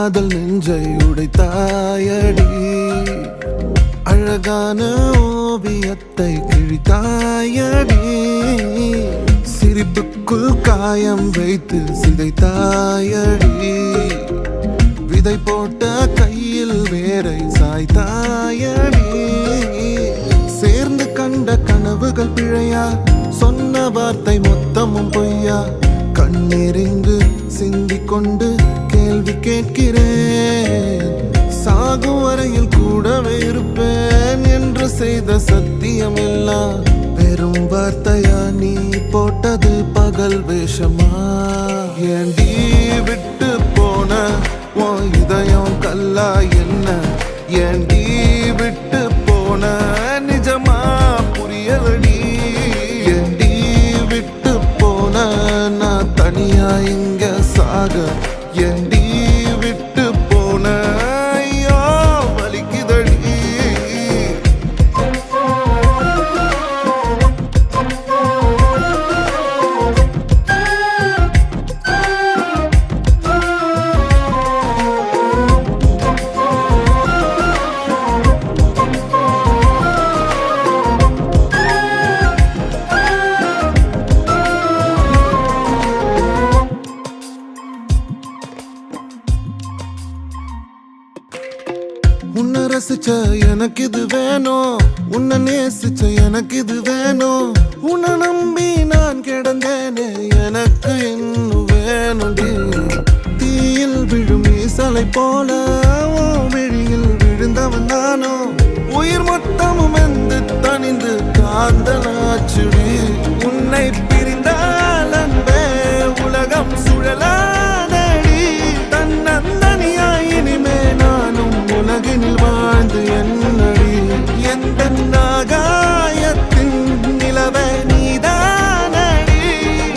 காதல் நெஞ்சை உடைத்தாயடி, அழகான ஓவியத்தை கிழித்தாயடி, சிரிப்புக்குள் காயம் வைத்து சிதைத்தாயடி, விதை போட்ட கையில் வேரை சாய்த்தாயடி, சேர்ந்து கண்ட கனவுகள் பிழையா, சொன்ன வார்த்தை மொத்தமும் பொய்யா, கண்ணெறிந்து சிந்திக் கொண்டு கேள்வி கேட்கிறேன், சாகும் வரையில் கூடவே இருப்பேன் என்று செய்த சத்தியம் எல்லாம் வெறும் வார்த்தையா, நீ போட்டது பகல் வேஷமா, ஏண்டி விட்டு போன உன் இதயம் கல்லா என்ன, ஏண்டி விட்டு போன நிஜமா புரியலடி, ஏண்டி விட்டு போன நான் தனியா இங்க சாக, ஏண்டி விட்டு போன ஐயோ வலிக்குதடி. உன்னை ரசிச்ச எனக்கு இது வேணும், உன்னை நேசிச்ச எனக்கு இது வேணும், உன்னை நம்பி நான் கிடந்தேனே எனக்கு இன்னும் வேணும்டி, தீயில் விழும் ஈசலை போல விழியில் விழுந்தவன் நானோ, உயிர் மொத்தமும் வந்து தனிந்து காந்தலாச்சுடி, உன்னை பிரிந்தால் அன்பே உலகம் சுழலாதடி, தன்னந்தனியாய் இனிமே நானும் உலகினில் வாழ்ந்து என்னடி, எந்த நாகாயத்தின் நிலவை நீதானடி,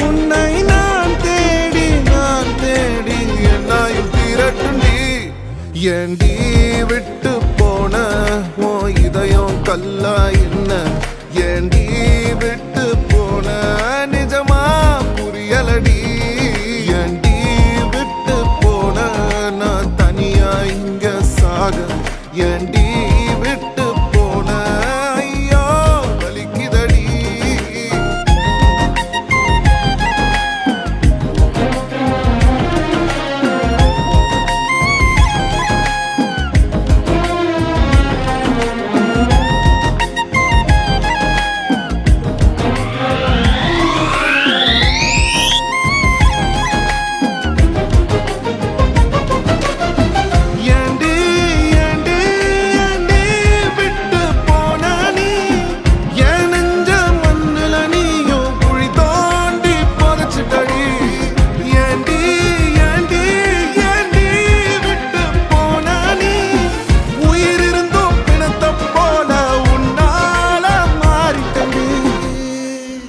உன்னை நான் தேடி என்னாயும் திரட்டுண்டி, ஏண்டி விட்டு போன ஓ இதயம் கல்லா என்ன, ஏண்டி விட்டு போன நிஜமா புரியலடி, ஏண்டி விட்டு போன நான் தனியா இங்க சாக, ஏண்டி விட்டு போன ஐயோ வலிக்குதடி.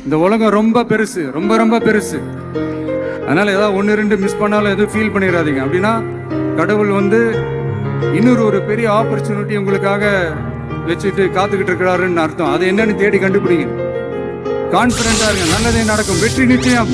இந்த உலகம் ரொம்ப பெருசு, ரொம்ப ரொம்ப பெருசு. அதனால ஏதாவது ஒன்று ரெண்டு மிஸ் பண்ணாலும் எதுவும் ஃபீல் பண்ணிடாதீங்க. அப்படின்னா கடவுள் வந்து இன்னொரு பெரிய ஆப்பர்ச்சுனிட்டி உங்களுக்காக வச்சுட்டு காத்துக்கிட்டு இருக்கிறாருன்னு அர்த்தம். அது என்னன்னு தேடி கண்டுபிடிங்க. கான்ஃபிடென்ட்டா இருங்க, நல்லதே நடக்கும், வெற்றி நிச்சயம்.